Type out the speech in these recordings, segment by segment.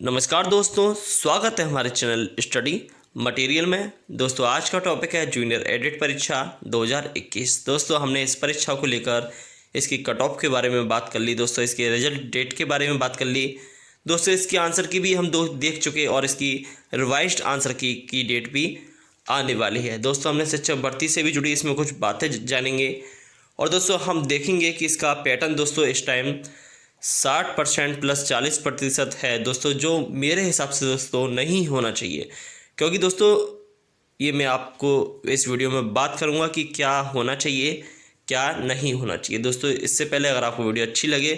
नमस्कार दोस्तों, स्वागत है हमारे चैनल स्टडी मटेरियल में। दोस्तों आज का टॉपिक है जूनियर एडिट परीक्षा 2021। दोस्तों हमने इस परीक्षा को लेकर इसकी कट ऑफ के बारे में बात कर ली। दोस्तों इसके रिजल्ट डेट के बारे में बात कर ली। दोस्तों इसके आंसर की भी हम देख चुके और इसकी रिवाइज्ड आंसर की डेट भी आने वाली है। दोस्तों हमने शिक्षक भर्ती से भी जुड़ी इसमें कुछ बातें जानेंगे और दोस्तों हम देखेंगे कि इसका पैटर्न दोस्तों इस टाइम 60% प्लस 40% है दोस्तों, जो मेरे हिसाब से दोस्तों नहीं होना चाहिए। क्योंकि दोस्तों ये मैं आपको इस वीडियो में बात करूंगा कि क्या होना चाहिए क्या नहीं होना चाहिए। दोस्तों इससे पहले अगर आपको वीडियो अच्छी लगे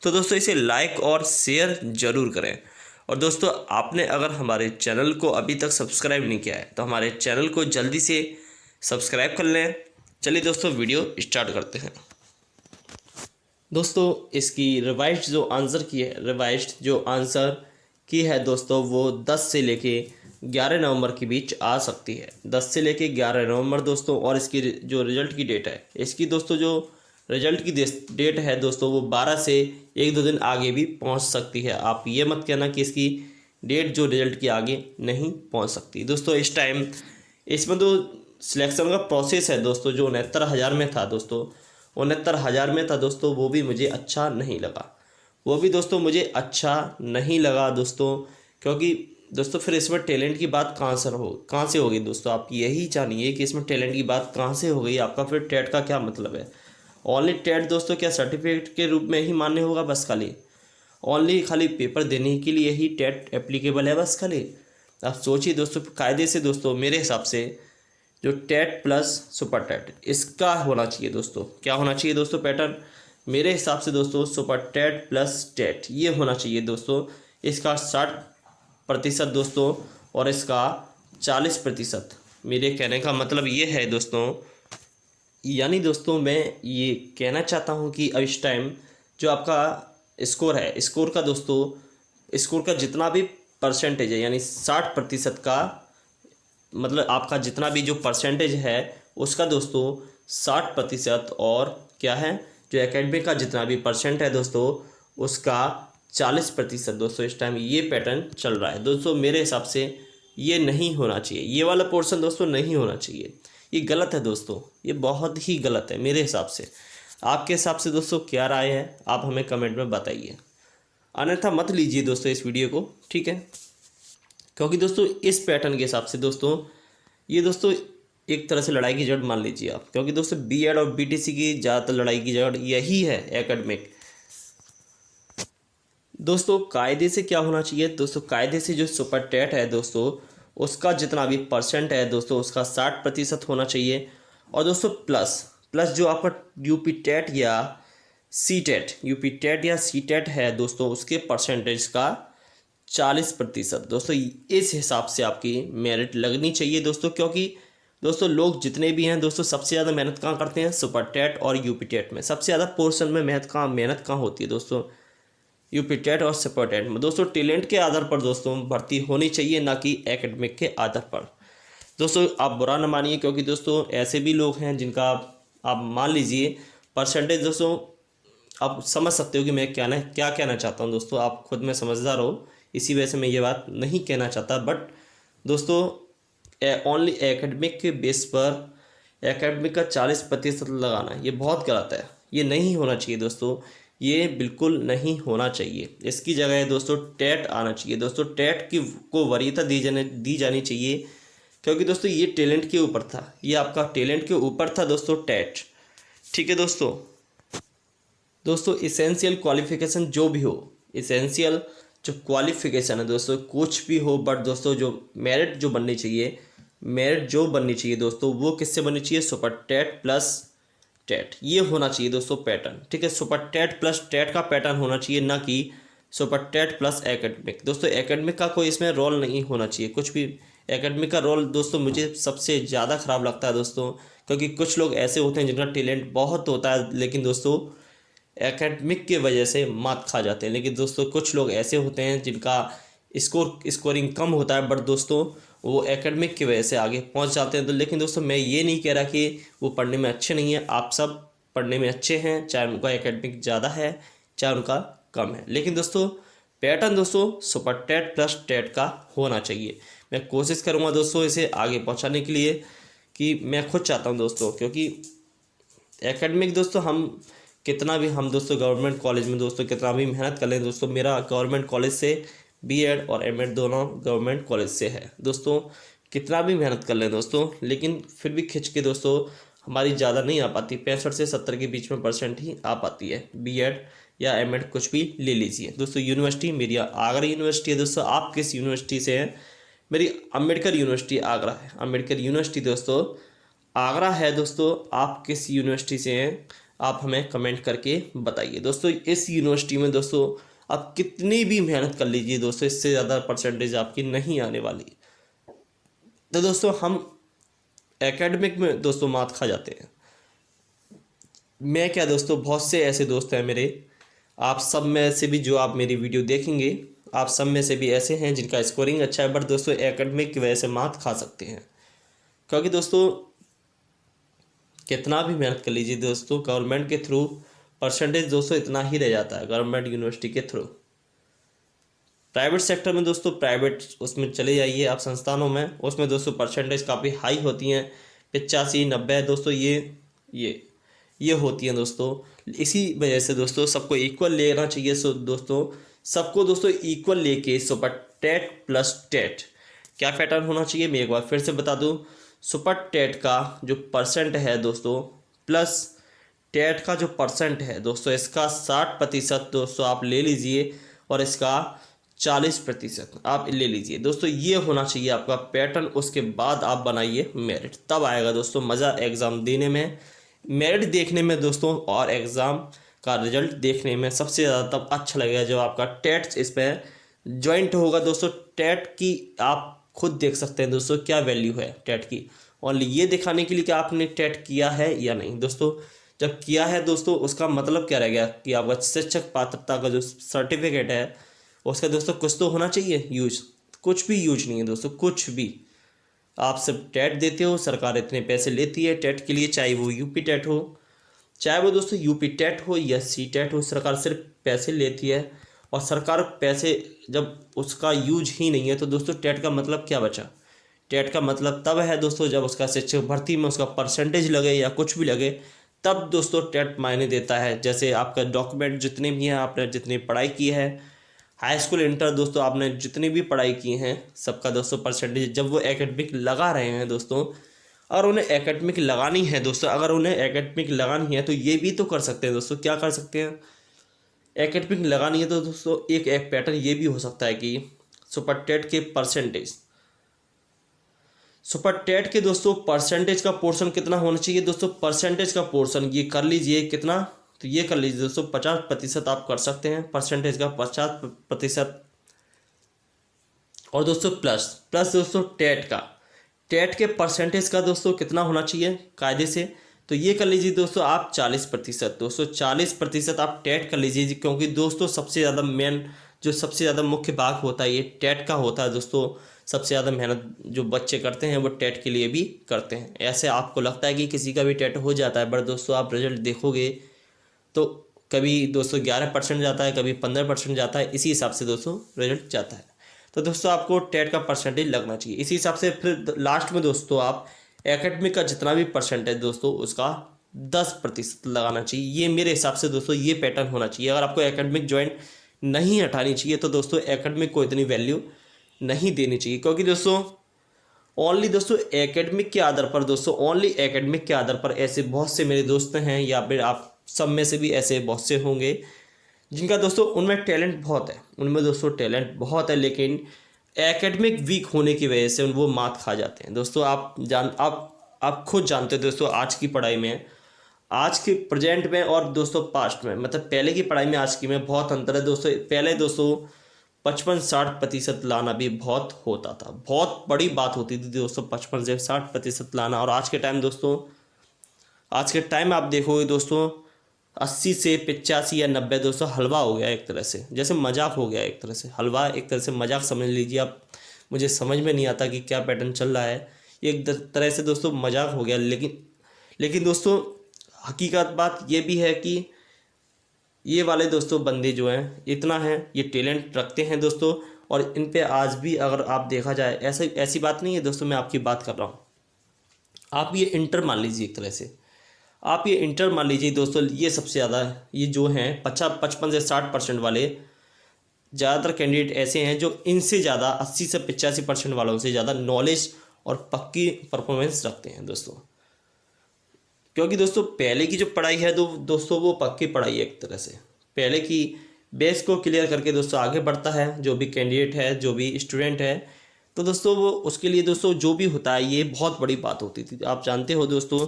तो दोस्तों इसे लाइक और शेयर ज़रूर करें। और दोस्तों आपने अगर हमारे चैनल को अभी तक सब्सक्राइब नहीं किया है तो हमारे चैनल को जल्दी से सब्सक्राइब कर लें। चलिए दोस्तों वीडियो स्टार्ट करते हैं। दोस्तों इसकी रिवाइज्ड जो आंसर की है दोस्तों वो 10 से लेके 11 नवंबर के बीच आ सकती है। 10 से लेके 11 नवंबर दोस्तों। और इसकी जो रिजल्ट की डेट है, इसकी दोस्तों जो रिजल्ट की डेट है दोस्तों वो 12 से 1-2 दिन आगे भी पहुंच सकती है। आप ये मत कहना कि इसकी डेट जो रिजल्ट की आगे नहीं पहुंच सकती। दोस्तों इस टाइम इसमें तो सिलेक्शन का प्रोसेस है दोस्तों, जो 69,000 में था दोस्तों, 69,000 में था दोस्तों, वो भी मुझे अच्छा नहीं लगा दोस्तों। क्योंकि दोस्तों फिर इसमें टैलेंट की बात कहाँ से होगी दोस्तों। आप यही जानिए कि इसमें टैलेंट की बात कहाँ से हो गई। आपका फिर टेट का क्या मतलब है। ओनली टेट दोस्तों क्या सर्टिफिकेट के रूप में ही मान्य होगा बस खाली पेपर देने के लिए ही टेट एप्लीकेबल है बस खाली। आप सोचिए दोस्तों, कायदे से दोस्तों मेरे हिसाब से जो टेट प्लस सुपर टेट इसका होना चाहिए दोस्तों। क्या होना चाहिए दोस्तों पैटर्न? मेरे हिसाब से दोस्तों सुपर टेट प्लस टेट ये होना चाहिए दोस्तों। इसका 60% दोस्तों और इसका 40%। मेरे कहने का मतलब ये है दोस्तों, यानी दोस्तों मैं ये कहना चाहता हूँ कि अब इस टाइम जो आपका स्कोर है, स्कोर का जितना भी परसेंटेज है, यानी 60% का मतलब आपका जितना भी जो परसेंटेज है उसका दोस्तों 60%, और क्या है जो एकेडमिक का जितना भी परसेंट है दोस्तों उसका 40% दोस्तों। इस टाइम ये पैटर्न चल रहा है दोस्तों। मेरे हिसाब से ये नहीं होना चाहिए, ये वाला पोर्शन दोस्तों नहीं होना चाहिए। ये गलत है दोस्तों, ये बहुत ही गलत है मेरे हिसाब से। आपके हिसाब से दोस्तों क्या राय है आप हमें कमेंट में बताइए। अन्यथा मत लीजिए दोस्तों इस वीडियो को, ठीक है। क्योंकि दोस्तों इस पैटर्न के हिसाब से दोस्तों ये दोस्तों एक तरह से लड़ाई की जड़ मान लीजिए आप। क्योंकि दोस्तों बीएड और बीटीसी की ज़्यादातर लड़ाई की जड़ यही है एकेडमिक। दोस्तों कायदे से क्या होना चाहिए दोस्तों, कायदे से जो सुपर टेट है दोस्तों उसका जितना भी परसेंट है दोस्तों उसका 60% होना चाहिए। और दोस्तों प्लस जो आपका यूपी टेट या सी टेट है दोस्तों उसके परसेंटेज का 40% दोस्तों। इस हिसाब से आपकी मेरिट लगनी चाहिए दोस्तों। क्योंकि दोस्तों लोग जितने भी हैं दोस्तों सबसे ज़्यादा मेहनत कहाँ करते हैं, सुपर टेट और यूपी टेट में। सबसे ज़्यादा पोर्शन में मेहनत कहाँ होती है दोस्तों, यूपी टेट और सुपर टेट में। दोस्तों टैलेंट के आधार पर दोस्तों भर्ती होनी चाहिए, ना कि एकेडमिक के आधार पर। दोस्तों आप बुरा न मानिए, क्योंकि दोस्तों ऐसे भी लोग हैं जिनका आप मान लीजिए परसेंटेज दोस्तों, आप समझ सकते हो कि मैं क्या कहना चाहता हूँ दोस्तों। आप खुद में समझदार हो, इसी वजह से मैं ये बात नहीं कहना चाहता। बट दोस्तों ओनली एकेडमिक के बेस पर एकेडमिक का 40% लगाना ये बहुत गलत है। ये नहीं होना चाहिए दोस्तों, ये बिल्कुल नहीं होना चाहिए। इसकी जगह दोस्तों टेट आना चाहिए दोस्तों। टेट को वरीयता दी जानी चाहिए। क्योंकि दोस्तों ये टैलेंट के ऊपर था, ये आपका टैलेंट के ऊपर था दोस्तों टेट, ठीक है दोस्तों इसेंशियल क्वालिफिकेशन जो भी हो, इसेंशियल जो क्वालिफिकेशन है दोस्तों कुछ भी हो, बट दोस्तों जो मेरिट जो बननी चाहिए दोस्तों वो किससे बननी चाहिए, सुपर टेट प्लस टेट ये होना चाहिए दोस्तों पैटर्न, ठीक है। सुपर टेट प्लस टेट का पैटर्न होना चाहिए, ना कि सुपर टेट प्लस एकेडमिक। दोस्तों एकेडमिक का कोई इसमें रोल नहीं होना चाहिए कुछ भी। एकेडमिक का रोल दोस्तों मुझे सबसे ज़्यादा ख़राब लगता है दोस्तों। क्योंकि कुछ लोग ऐसे होते हैं जिनका टैलेंट बहुत होता है, लेकिन दोस्तों एकेडमिक की वजह से मात खा जाते हैं। लेकिन दोस्तों कुछ लोग ऐसे होते हैं जिनका स्कोरिंग कम होता है, बट दोस्तों वो एकेडमिक की वजह से आगे पहुंच जाते हैं। तो लेकिन दोस्तों मैं ये नहीं कह रहा कि वो पढ़ने में अच्छे नहीं हैं। आप सब पढ़ने में अच्छे हैं, चाहे उनका एकेडमिक ज़्यादा है चाहे उनका कम है। लेकिन दोस्तों पैटर्न दोस्तों सुपर टेट प्लस टेट का होना चाहिए। मैं कोशिश करूँगा दोस्तों इसे आगे पहुँचाने के लिए, कि मैं खुद चाहता हूँ दोस्तों, क्योंकि एकेडमिक दोस्तों हम दोस्तों गवर्नमेंट कॉलेज में दोस्तों कितना भी मेहनत कर लें दोस्तों, मेरा गवर्नमेंट कॉलेज से बीएड और एमएड दोनों गवर्नमेंट कॉलेज से है दोस्तों, कितना भी मेहनत कर लें दोस्तों, लेकिन फिर भी खिंच के दोस्तों हमारी ज़्यादा नहीं आ पाती, 65 से 70 के बीच में परसेंट ही आ पाती है। बीएड या एमएड कुछ भी ले लीजिए दोस्तों। यूनिवर्सिटी मेरी आगरा यूनिवर्सिटी है दोस्तों। आप किस यूनिवर्सिटी से हैं? मेरी अम्बेडकर यूनिवर्सिटी आगरा है। अम्बेडकर यूनिवर्सिटी दोस्तों आगरा है दोस्तों। आप किस यूनिवर्सिटी से हैं? आप हमें कमेंट करके बताइए दोस्तों। इस यूनिवर्सिटी में दोस्तों आप कितनी भी मेहनत कर लीजिए दोस्तों, इससे ज़्यादा परसेंटेज आपकी नहीं आने वाली। तो दोस्तों हम एकेडमिक में दोस्तों मात खा जाते हैं। मैं क्या दोस्तों, बहुत से ऐसे दोस्त हैं मेरे, आप सब में से भी जो आप मेरी वीडियो देखेंगे, आप सब में से भी ऐसे हैं जिनका स्कोरिंग अच्छा है, बट दोस्तों एकेडमिक की वजह से मात खा सकते हैं। क्योंकि दोस्तों कितना भी मेहनत कर लीजिए दोस्तों, गवर्नमेंट के थ्रू परसेंटेज दोस्तों इतना ही रह जाता है, गवर्नमेंट यूनिवर्सिटी के थ्रू। प्राइवेट सेक्टर में दोस्तों, प्राइवेट उसमें चले जाइए आप संस्थानों में, उसमें दोस्तों परसेंटेज काफ़ी हाई होती हैं, 85 90 दोस्तों, ये होती हैं दोस्तों। इसी वजह से दोस्तों सबको इक्वल लेना चाहिए। सो दोस्तों सबको दोस्तों इक्वल लेके सुपर टेट प्लस टेट क्या पैटर्न होना चाहिए, मैं एक बार फिर से बता दूं। सुपर टेट का जो परसेंट है दोस्तों प्लस टेट का जो परसेंट है दोस्तों, इसका 60% दोस्तों आप ले लीजिए और इसका 40% आप ले लीजिए दोस्तों। ये होना चाहिए आपका पैटर्न। उसके बाद आप बनाइए मेरिट, तब आएगा दोस्तों मज़ा एग्ज़ाम देने में, मेरिट देखने में दोस्तों, और एग्ज़ाम का रिजल्ट देखने में सबसे ज़्यादा तब अच्छा लगेगा जब आपका टेट इस पर जॉइंट होगा दोस्तों। टेट की आप खुद देख सकते हैं दोस्तों क्या वैल्यू है टेट की, ओनली ये दिखाने के लिए कि आपने टेट किया है या नहीं दोस्तों। जब किया है दोस्तों उसका मतलब क्या रह गया कि आपका शिक्षक पात्रता का जो सर्टिफिकेट है उसका दोस्तों कुछ तो होना चाहिए यूज। कुछ भी यूज नहीं है दोस्तों, कुछ भी। आप सब टेट देते हो, सरकार इतने पैसे लेती है टेट के लिए, चाहे वो यूपी टेट हो, चाहे वो दोस्तों यूपी टेट हो या सी टेट हो, सरकार सिर्फ पैसे लेती है। और सरकार पैसे जब उसका यूज ही नहीं है तो दोस्तों टेट का मतलब क्या बचा? टेट का मतलब तब है दोस्तों जब उसका शिक्षक भर्ती में उसका परसेंटेज लगे या कुछ भी लगे, तब दोस्तों टेट मायने देता है। जैसे आपका डॉक्यूमेंट जितने भी हैं, आपने जितनी पढ़ाई की है, हाई स्कूल इंटर दोस्तों आपने जितनी भी पढ़ाई की हैं, सबका दोस्तों परसेंटेज जब वो एकेडमिक लगा रहे हैं दोस्तों, और उन्हें एकेडमिक लगानी है दोस्तों, अगर उन्हें एकेडमिक लगानी है तो ये भी तो कर सकते हैं दोस्तों। क्या कर सकते हैं? एकेडमिक लगानी है तो दोस्तों एक पैटर्न ये भी हो सकता है कि सुपर टेट के परसेंटेज, सुपर टेट के दोस्तों परसेंटेज का पोर्शन कितना होना चाहिए दोस्तों, परसेंटेज का पोर्शन ये कर लीजिए कितना, तो ये कर लीजिए दोस्तों 50% आप कर सकते हैं परसेंटेज का, 50%। और दोस्तों प्लस प्लस दोस्तों टेट के परसेंटेज का दोस्तों कितना होना चाहिए कायदे से, तो ये कर लीजिए दोस्तों आप 40%। दोस्तों 40% आप टेट कर लीजिए, क्योंकि दोस्तों सबसे ज़्यादा मेन जो सबसे ज़्यादा मुख्य भाग होता है ये टेट का होता है दोस्तों। सबसे ज़्यादा मेहनत जो बच्चे करते हैं वो टेट के लिए भी करते हैं। ऐसे आपको लगता है कि किसी का भी टेट हो जाता है, बट दोस्तों आप रिजल्ट देखोगे तो कभी दोस्तों 11% जाता है, कभी 15% जाता है, इसी हिसाब से दोस्तों रिजल्ट जाता है। तो दोस्तों आपको टेट का परसेंटेज लगना चाहिए इसी हिसाब से। फिर लास्ट में दोस्तों आप एकेडमिक का जितना भी परसेंटेज दोस्तों उसका 10% लगाना चाहिए। ये मेरे हिसाब से दोस्तों ये पैटर्न होना चाहिए। अगर आपको एकेडमिक ज्वाइन नहीं हटानी चाहिए तो दोस्तों एकेडमिक को इतनी वैल्यू नहीं देनी चाहिए, क्योंकि दोस्तों ओनली दोस्तों एकेडमिक के आधार पर दोस्तों, ओनली एकेडमिक के आधार पर ऐसे बहुत से मेरे दोस्त हैं, या फिर आप सब में से भी ऐसे बहुत से होंगे जिनका दोस्तों उनमें टैलेंट बहुत है, उनमें दोस्तों टैलेंट बहुत है, लेकिन एकेडमिक वीक होने की वजह से वो मात खा जाते हैं दोस्तों। आप खुद जानते हो दोस्तों, आज की पढ़ाई में, आज के प्रेजेंट में और दोस्तों पास्ट में, मतलब पहले की पढ़ाई में आज की में बहुत अंतर है दोस्तों। पहले दोस्तों 55-60% लाना भी बहुत होता था, बहुत बड़ी बात होती थी दोस्तों 55 से 60% लाना। और आज के टाइम दोस्तों, आज के टाइम आप देखोगे दोस्तों 80 से 85 या 90 दोस्तों हलवा हो गया, एक तरह से जैसे मजाक हो गया, एक तरह से हलवा, एक तरह से मजाक समझ लीजिए आप। मुझे समझ में नहीं आता कि क्या पैटर्न चल रहा है, एक तरह से दोस्तों मजाक हो गया। लेकिन दोस्तों हकीकत बात ये भी है कि ये वाले दोस्तों बंदे जो हैं इतना हैं, ये टैलेंट रखते हैं दोस्तों। और इन पे आज भी अगर आप देखा जाए, ऐसी बात नहीं है दोस्तों, मैं आपकी बात कर रहा हूँ। आप ये इंटर मान लीजिए, एक तरह से आप ये इंटर मान लीजिए दोस्तों, ये सबसे ज़्यादा ये जो हैं 55 से 60% वाले ज़्यादातर कैंडिडेट ऐसे हैं जो इनसे ज़्यादा 80 से 85% वालों से ज़्यादा नॉलेज और पक्की परफॉर्मेंस रखते हैं दोस्तों। क्योंकि दोस्तों पहले की जो पढ़ाई है दोस्तों वो पक्की पढ़ाई है, एक तरह से पहले की बेस को क्लियर करके दोस्तों आगे बढ़ता है जो भी कैंडिडेट है, जो भी स्टूडेंट है। तो दोस्तों वो उसके लिए दोस्तों जो भी होता है ये बहुत बड़ी बात होती थी। आप जानते हो दोस्तों,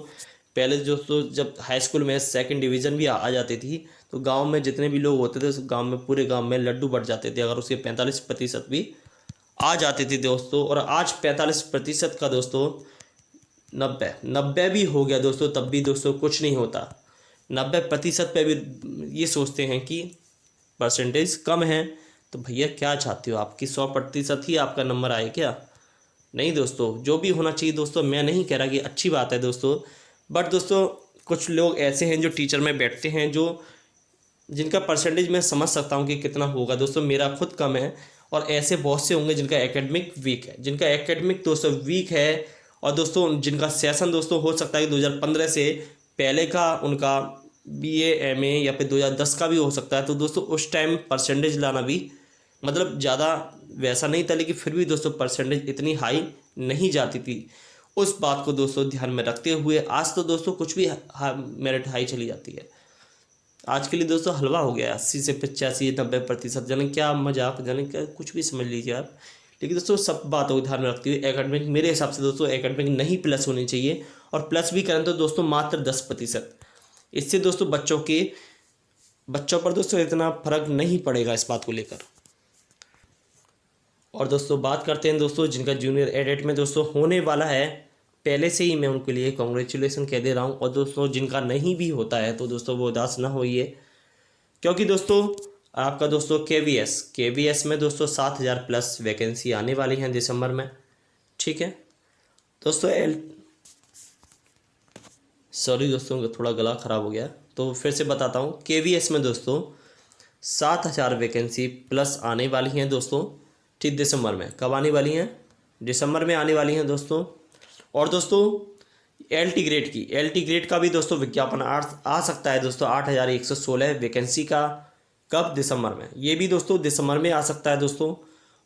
पहले दोस्तों जब हाई स्कूल में सेकंड डिवीज़न भी आ जाती थी तो गांव में जितने भी लोग होते थे उस गांव में, पूरे गांव में लड्डू बढ़ जाते थे अगर उसके 45% भी आ जाते थे दोस्तों। और आज 45% का दोस्तों 90 भी हो गया दोस्तों, तब भी दोस्तों कुछ नहीं होता। 90% पे भी ये सोचते हैं कि परसेंटेज कम है। तो भैया क्या चाहते हो, आपकी 100% ही आपका नंबर आए क्या? नहीं दोस्तों, जो भी होना चाहिए दोस्तों, मैं नहीं कह रहा कि अच्छी बात है दोस्तों, बट दोस्तों कुछ लोग ऐसे हैं जो टीचर में बैठते हैं, जो जिनका परसेंटेज मैं समझ सकता हूँ कि कितना होगा दोस्तों, मेरा खुद कम है। और ऐसे बहुत से होंगे जिनका एकेडमिक वीक है, जिनका एकेडमिक दोस्तों वीक है। और दोस्तों जिनका सेशन दोस्तों हो सकता है कि 2015 से पहले का उनका BA MA या फिर 2010 का भी हो सकता है। तो दोस्तों उस टाइम परसेंटेज लाना भी मतलब ज़्यादा वैसा नहीं था, लेकिन फिर भी दोस्तों परसेंटेज इतनी हाई नहीं जाती थी। उस बात को दोस्तों ध्यान में रखते हुए आज तो दोस्तों कुछ भी मेरिट हाई चली जाती है। आज के लिए दोस्तों हलवा हो गया 80 से 85 90%, जाने क्या मजाक, जाने क्या कुछ भी समझ लीजिए आप। लेकिन दोस्तों सब बातों को ध्यान में रखते हुए एकेडमिक, मेरे हिसाब से दोस्तों एकेडमिक नहीं प्लस होनी चाहिए, और प्लस भी करें तो दोस्तों मात्र 10%। इससे दोस्तों बच्चों पर दोस्तों इतना फर्क नहीं पड़ेगा इस बात को लेकर। और दोस्तों बात करते हैं दोस्तों जिनका जूनियर एडेट में दोस्तों होने वाला है, पहले से ही मैं उनके लिए कॉन्ग्रेचुलेसन कह दे रहा हूँ। और दोस्तों जिनका नहीं भी होता है तो दोस्तों वो उदास ना होइए, क्योंकि दोस्तों आपका दोस्तों KVS में दोस्तों 7000 प्लस वैकेंसी आने वाली हैं दिसंबर में। ठीक है दोस्तों, सॉरी दोस्तों थोड़ा गला ख़राब हो गया, तो फिर से बताता हूँ। KVS में दोस्तों 7000 वैकेंसी प्लस आने वाली हैं दोस्तों। ठीक, दिसंबर में कब आने वाली हैं? दिसंबर में आने वाली हैं दोस्तों। और दोस्तों LT ग्रेड का भी दोस्तों विज्ञापन आ सकता है दोस्तों, 8116 वैकेंसी का। कब? दिसंबर में। ये भी दोस्तों दिसंबर में आ सकता है दोस्तों।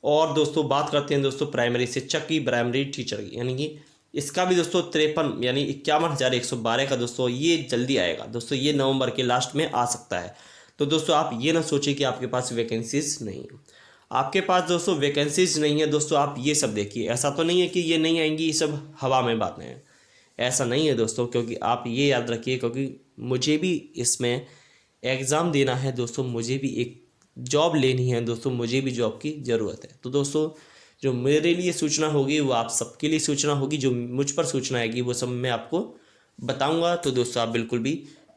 और दोस्तों बात करते हैं दोस्तों प्राइमरी शिक्षक की, प्राइमरी टीचर की, यानी कि इसका भी दोस्तों 53 यानी 51,112 का दोस्तों ये जल्दी आएगा दोस्तों, ये नवंबर के लास्ट में आ सकता है। तो दोस्तों आप ये ना सोचिए कि आपके पास वैकेंसीज नहीं है, आपके पास दोस्तों वैकेंसीज नहीं है दोस्तों। आप ये सब देखिए, ऐसा तो नहीं है कि ये नहीं आएंगी, ये सब हवा में बातें हैं, ऐसा नहीं है दोस्तों। क्योंकि आप ये याद रखिए, क्योंकि मुझे भी इसमें एग्ज़ाम देना है दोस्तों, मुझे भी एक जॉब लेनी है दोस्तों, मुझे भी जॉब की ज़रूरत है। तो दोस्तों जो मेरे लिए सूचना होगी वो आप सबके लिए सूचना होगी, जो मुझ पर सूचना आएगी वो सब मैं आपको बताऊंगा। तो दोस्तों आप बिल्कुल भी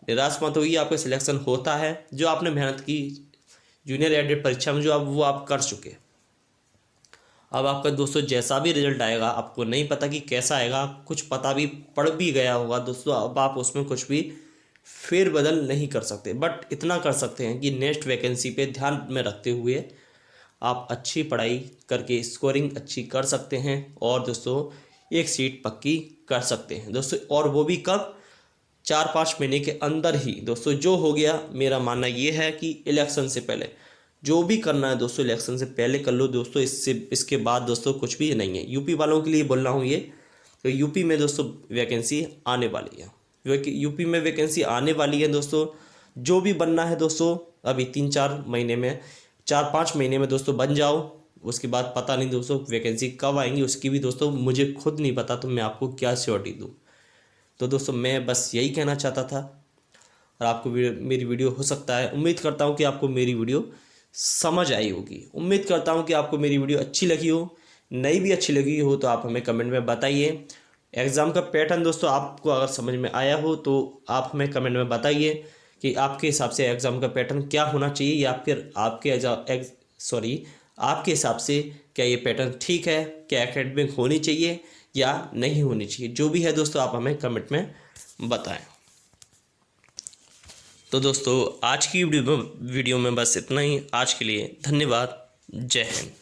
निराश मत होइए, आपका सिलेक्शन होता है। जो आपने मेहनत की जूनियर एडेड परीक्षा में, जो आप कर चुके। अब आपका दोस्तों जैसा भी रिजल्ट आएगा, आपको नहीं पता कि कैसा आएगा, कुछ पता भी पड़ भी गया होगा दोस्तों, अब आप उसमें कुछ भी फेरबदल नहीं कर सकते। बट इतना कर सकते हैं कि नेक्स्ट वैकेंसी पे ध्यान में रखते हुए आप अच्छी पढ़ाई करके स्कोरिंग अच्छी कर सकते हैं, और दोस्तों एक सीट पक्की कर सकते हैं दोस्तों। और वो भी कब? 4-5 महीने के अंदर ही दोस्तों। जो हो गया, मेरा मानना ये है कि इलेक्शन से पहले जो भी करना है दोस्तों, इलेक्शन से पहले कर लो दोस्तों। इसके बाद दोस्तों कुछ भी नहीं है। यूपी वालों के लिए बोल रहा हूँ ये, तो यूपी में दोस्तों वैकेंसी आने वाली है, यूपी में वैकेंसी आने वाली है दोस्तों। जो भी बनना है दोस्तों, अभी 3-4 महीने में, 4-5 महीने में दोस्तों बन जाओ। उसके बाद पता नहीं दोस्तों वैकेंसी कब आएंगी, उसकी भी दोस्तों मुझे खुद नहीं पता, तो मैं आपको क्या श्योरिटी दूँ। तो दोस्तों मैं बस यही कहना चाहता था, और आपको मेरी वीडियो हो सकता है, उम्मीद करता हूँ कि आपको मेरी वीडियो समझ आई होगी। उम्मीद करता हूँ कि आपको मेरी वीडियो अच्छी लगी हो, नहीं भी अच्छी लगी हो तो आप हमें कमेंट में बताइए। एग्ज़ाम का पैटर्न दोस्तों आपको अगर समझ में आया हो तो आप हमें कमेंट में बताइए कि आपके हिसाब से एग्ज़ाम का पैटर्न क्या होना चाहिए, या फिर आपके हिसाब से क्या ये पैटर्न ठीक है, क्या एकेडमिक होनी चाहिए या नहीं होनी चाहिए। जो भी है दोस्तों आप हमें कमेंट में बताएं। तो दोस्तों आज की वीडियो में बस इतना ही। आज के लिए धन्यवाद। जय हिंद।